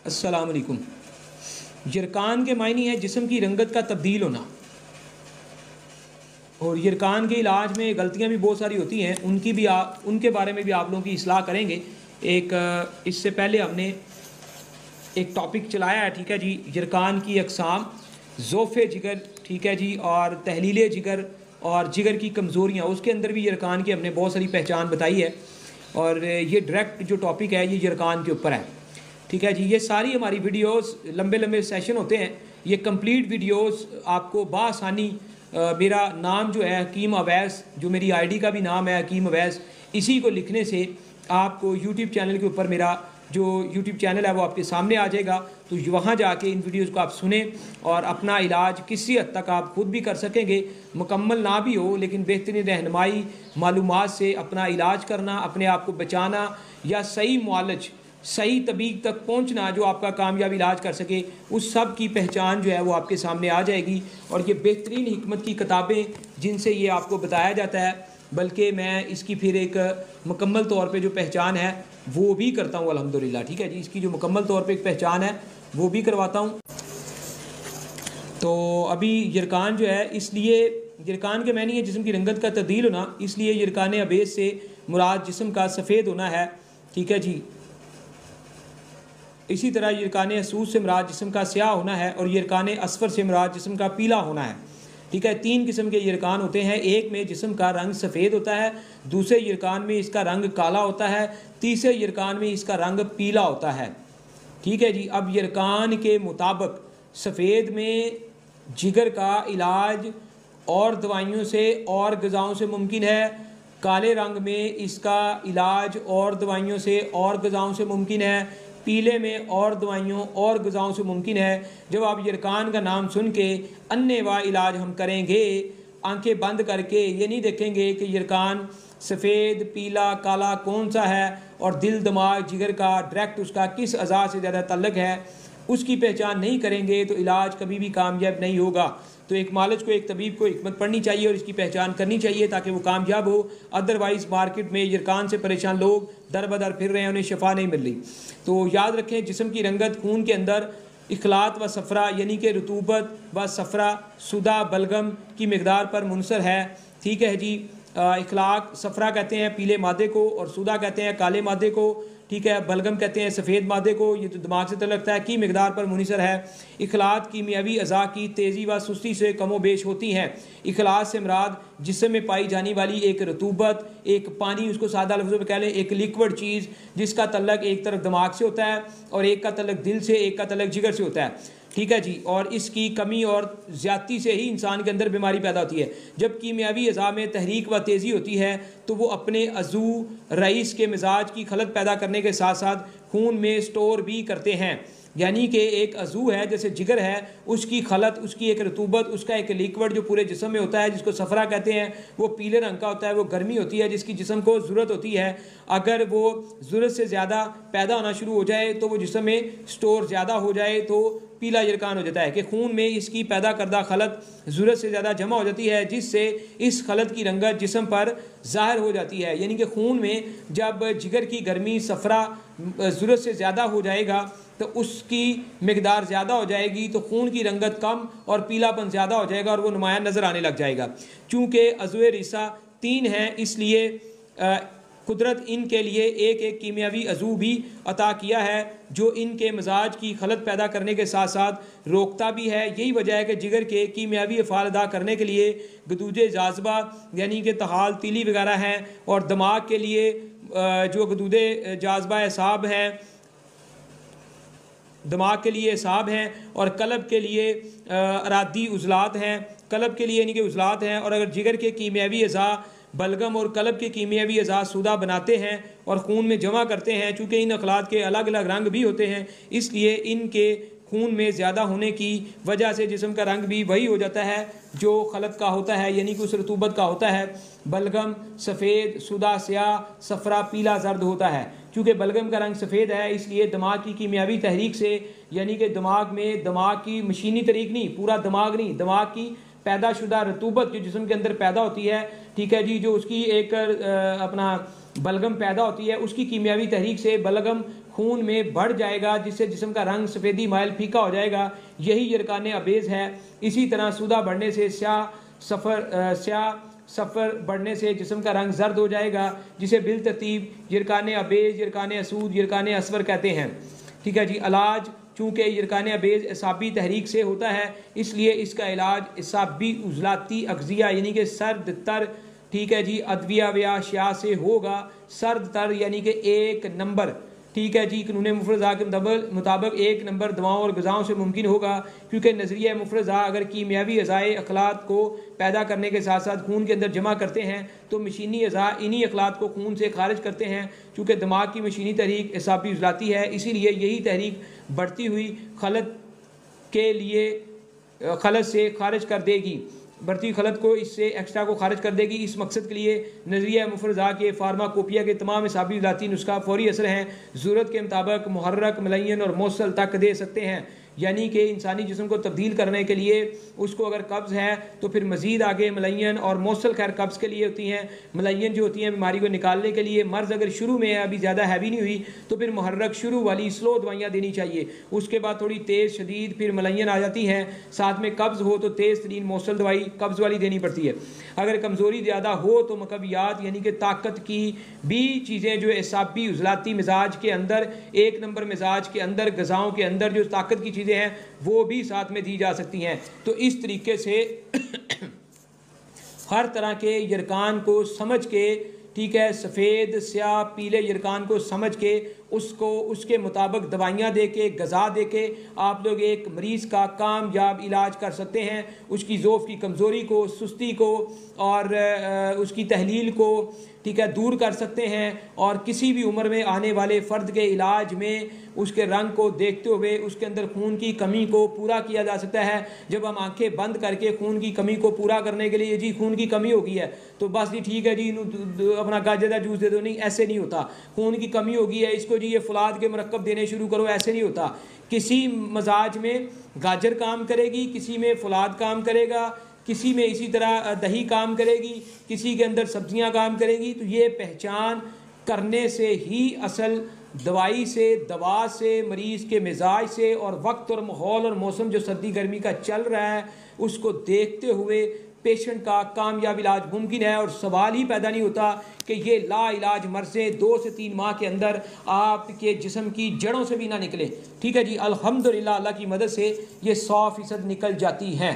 अस्सलाम वालेकुम। यरकान के मायने है जिस्म की रंगत का तब्दील होना, और यरकान के इलाज में गलतियां भी बहुत सारी होती हैं, उनके बारे में भी आप लोगों की इस्लाह करेंगे। इससे पहले हमने एक टॉपिक चलाया है, ठीक है जी, यरकान की अक़साम, ज़ोफ़े जिगर, ठीक है जी, और तहलील जिगर और जिगर की कमज़ोरियाँ, उसके अंदर भी यरकान की हमने बहुत सारी पहचान बताई है। और ये डायरेक्ट जो टॉपिक है ये यरकान के ऊपर है, ठीक है जी। ये सारी हमारी वीडियोस लंबे लंबे सेशन होते हैं, ये कंप्लीट वीडियोस आपको बासानी, मेरा नाम जो है हकीम अवैस, जो मेरी आईडी का भी नाम है हकीम अवैस, इसी को लिखने से आपको यूट्यूब चैनल के ऊपर मेरा जो यूट्यूब चैनल है वो आपके सामने आ जाएगा। तो वहाँ जाके इन वीडियोस को आप सुने और अपना इलाज किसी हद तक आप खुद भी कर सकेंगे। मुकम्मल ना भी हो लेकिन बेहतरीन रहनुमाई मालूमात से अपना इलाज करना, अपने आप को बचाना, या सही मुआलज सही तबीब तक पहुंचना जो आपका कामयाब इलाज कर सके, उस सब की पहचान जो है वो आपके सामने आ जाएगी। और ये बेहतरीन हिकमत की किताबें जिनसे ये आपको बताया जाता है, बल्कि मैं इसकी फिर एक मुकम्मल तौर पे जो पहचान है वो भी करता हूँ अल्हम्दुलिल्लाह, ठीक है जी। इसकी जो मुकम्मल तौर पे एक पहचान है वो भी करवाता हूँ। तो अभी यरकान जो है, इसलिए यरकान के मानी है जिस्म की रंगत का तब्दील होना, इसलिए यरकान अबेस से मुराद जिस्म का सफ़ेद होना है, ठीक है जी। इसी तरह यरकान असूस से मुराद जिस्म का स्याह होना है, और यरकान असफर से मुराद जिस्म का पीला होना है, ठीक है। 3 किस्म के यरकान होते हैं। एक में जिस्म का रंग सफ़ेद होता है, दूसरे यरकान में इसका रंग काला होता है, तीसरे यरकान में इसका रंग पीला होता है, ठीक है जी। अब यरकान के मुताबिक सफ़ेद में जिगर का इलाज और दवाइयों से और ग़िज़ाओं से मुमकिन है, काले रंग में इसका इलाज और दवाइयों से और ग़िज़ाओं से मुमकिन है, पीले में और दवाइयों और ग़िज़ाओं से मुमकिन है। जब आप यरकान का नाम सुन के अन्नेवा इलाज हम करेंगे, आंखें बंद करके, ये नहीं देखेंगे कि यरकान सफ़ेद पीला काला कौन सा है, और दिल दिमाग जिगर का डायरेक्ट उसका किस अज़ा से ज़्यादा ताल्लुक़ है, उसकी पहचान नहीं करेंगे तो इलाज कभी भी कामयाब नहीं होगा। तो एक मालिज को, एक तबीब को हिकमत पढ़नी चाहिए और इसकी पहचान करनी चाहिए ताकि वो कामयाब हो। अदरवाइज़ मार्केट में यरकान से परेशान लोग दर बदर फिर रहे हैं, उन्हें शफा नहीं मिल रही। तो याद रखें, जिस्म की रंगत खून के अंदर इखलात व सफ़रा यानी कि रतूबत व सफ़रा सुदा बलगम की मकदार पर मुनसर है, ठीक है जी। इखलाक सफ़रा कहते हैं पीले मादे को, और सुदा कहते हैं काले मादे को, ठीक है। बलगम कहते हैं सफ़ेद मादे को, ये तो दिमाग से तलकता है, की मकदार पर मुनसर है। इखलात कीमियावी अज़ा की तेज़ी व सुस्ती से कमो बेश होती हैं। इखलात से मुराद जिस्म में पाई जाने वाली एक रतूबत, एक पानी, उसको सादा लफ्ज़ों में कह लें एक लिक्विड चीज़, जिसका तल्लक एक तरफ दिमाग से होता है और एक का तल्लक दिल से, एक का तल्लक जिगर से होता है, ठीक है जी। और इसकी कमी और ज़्यादती से ही इंसान के अंदर बीमारी पैदा होती है। जब कीमियावी अज़ा में तहरीक व तेज़ी होती है तो वो अपने अज़ू रईस के मिजाज की खलत पैदा करने के साथ साथ खून में स्टोर भी करते हैं। यानी कि एक अज़ू है, जैसे जिगर है, उसकी खलत, उसकी एक रतूबत, उसका एक लिक्विड जो पूरे जिस्म में होता है, जिसको सफ़रा कहते हैं, वो पीले रंग का होता है, वो गर्मी होती है जिसकी जिस्म को ज़रूरत होती है। अगर वो ज़रूरत से ज़्यादा पैदा होना शुरू हो जाए तो वो जिस्म में स्टोर ज़्यादा हो जाए तो पीला यरकान हो जाता है, कि खून में इसकी पैदा करदा खलत ज़रूरत से ज़्यादा जमा हो जाती है, जिससे इस खलत की रंगत जिस्म पर ज़ाहिर हो जाती है। यानी कि खून में जब जिगर की गर्मी सफ़रा ज़रूरत से ज़्यादा हो जाएगा तो उसकी मकदार ज़्यादा हो जाएगी, तो खून की रंगत कम और पीलापन ज़्यादा हो जाएगा और वो नुमायाँ नज़र आने लग जाएगा। चूँकि अज़्वे रिसा 3 हैं, इसलिए कुदरत इनके लिए एक एक कीमियावी अज़ू भी अता किया है जो इनके मिजाज की खलत पैदा करने के साथ साथ रोकता भी है। यही वजह है कि जिगर के कीमियावी अफ़ाल अदा करने के लिए गदूज जाज़बा यानी कि तहाल तिली वगैरह हैं, और दिमाग के लिए जो गदूद जाज़बा एसाब हैं, दिमाग के लिए एसाब हैं, और कलब के लिए अरादी उज़लात हैं, कलब के लिए यानी कि उज़लात हैं। और अगर जिगर के कीमियावी अज़ा बलगम और कलब के कीमियावी अज़ा सुदा बनाते हैं और खून में जमा करते हैं, चूँकि इन अखलात के अलग अलग रंग भी होते हैं, इसलिए इनके खून में ज़्यादा होने की वजह से जिस्म का रंग भी वही हो जाता है जो खलत का होता है, यानी कि उस रतूबत का होता है। बलगम सफ़ेद, सुदा स्याह, सफ़रा पीला जर्द होता है। चूँकि बलगम का रंग सफ़ेद है इसलिए दिमाग की कीमियावी तहरीक से, यानी कि दिमाग में, दिमाग की मशीनी तरीक नहीं, पूरा दिमाग नहीं, दिमाग की पैदाशुदा रतूबत जो जिस्म के अंदर पैदा होती है, ठीक है जी, जो उसकी एक अपना बलगम पैदा होती है, उसकी कीमियावी तहरीक से बलगम खून में बढ़ जाएगा, जिससे जिस्म का रंग सफ़ेदी माइल फीका हो जाएगा, यही यरकान अबेज़ है। इसी तरह सूदा बढ़ने से स्याह सफ़र बढ़ने से जिस्म का रंग जर्द हो जाएगा, जिसे बिल तरतीब यरकान अबेज़, यरकान असूद, यरकान असवर कहते हैं। ठीक है जी। इलाज, चूँकि यरकान अबेज़ एसाबी तहरीक से होता है, इसलिए इसका इलाज एसाबी उज़लाती अग़ज़िया यानी कि सर्द तर, ठीक है जी, अद्विया व अशिया से होगा। सर्द तर यानी कि 1 नंबर, ठीक है जी, कानून मुफरज़ा के मुताबिक 1 नंबर दवाओं और ग़िज़ाओं से मुमकिन होगा, क्योंकि नज़रिया मुफरज़ा अगर कीमियावी अज़ाए अखलात को पैदा करने के साथ साथ खून के अंदर जमा करते हैं तो मशीनी अज़ा इन्हीं अखलात को खून से खारिज करते हैं। चूँकि दिमाग की मशीनी तहरीक एसाबी उज़लाती है, इसीलिए यही तहरीक बढ़ती हुई खलत के लिए खलत से खारिज कर देगी, बढ़ती खलत को इससे एक्स्ट्रा को खारिज कर देगी। इस मकसद के लिए नज़रिया मुफरज़ा के फार्माकोपिया के तमाम एसाबी उज़लाती नुस्खा फौरी असर हैं, ज़रूरत के मुताबिक मुहर्रक, मुलय्यन और मौसल तक दे सकते हैं। यानी कि इंसानी जिस्म को तब्दील करने के लिए उसको अगर कब्ज़ है तो फिर मज़ीद आगे मुलय्यन और मौसल खैर कब्ज़ के लिए होती हैं। मुलय्यन जो होती हैं बीमारी को निकालने के लिए, मर्ज़ अगर शुरू में अभी ज़्यादा हैवी नहीं हुई तो फिर मुहर्रक शुरू वाली स्लो दवाइयाँ देनी चाहिए, उसके बाद थोड़ी तेज़ शदीद फिर मुलय्यन आ जाती हैं। साथ में कब्ज़ हो तो तेज़ तरीन मौसल दवाई कब्ज़ वाली देनी पड़ती है। अगर कमज़ोरी ज़्यादा हो तो मकवियात यानी कि ताकत की भी चीज़ें जो एसाबी उज़लाती मिजाज के अंदर, 1 नंबर मिजाज के अंदर, ग़िज़ाओं के अंदर जो ताकत की चीज़ें हैं वो भी साथ में दी जा सकती हैं। तो इस तरीके से हर तरह के यरकान को समझ के, ठीक है, सफ़ेद, स्याह, पीले यरकान को समझ के उसको उसके मुताबिक दवाइयाँ दे के, गज़ा दे के आप लोग एक मरीज़ का कामयाब इलाज कर सकते हैं। उसकी ज़ोफ़ की कमज़ोरी को, सुस्ती को और उसकी तहलील को, ठीक है, दूर कर सकते हैं। और किसी भी उम्र में आने वाले फ़र्द के इलाज में उसके रंग को देखते हुए उसके अंदर खून की कमी को पूरा किया जा सकता है। जब हम आंखें बंद करके खून की कमी को पूरा करने के लिए, जी खून की कमी हो गई है तो बस जी ठीक है जी अपना गाजर का जूस दे दो, नहीं, ऐसे नहीं होता। खून की कमी हो गई है, इसको जी ये फुलाद के मरकब देने शुरू करो, ऐसे नहीं होता। किसी मजाज में गाजर काम करेगी, किसी में फुलाद काम करेगा, किसी में इसी तरह दही काम करेगी, किसी के अंदर सब्जियां काम करेंगी। तो ये पहचान करने से ही असल दवाई से, दवा से, मरीज़ के मिजाज से और वक्त और माहौल और मौसम जो सर्दी गर्मी का चल रहा है उसको देखते हुए पेशेंट का कामयाब इलाज मुमकिन है। और सवाल ही पैदा नहीं होता कि ये ला इलाज मर्ज़ें 2 से 3 माह के अंदर आपके जिस्म की जड़ों से भी ना निकले। ठीक है जी, अल्हम्दुलिल्लाह अल्लाह की मदद से ये 100% निकल जाती हैं।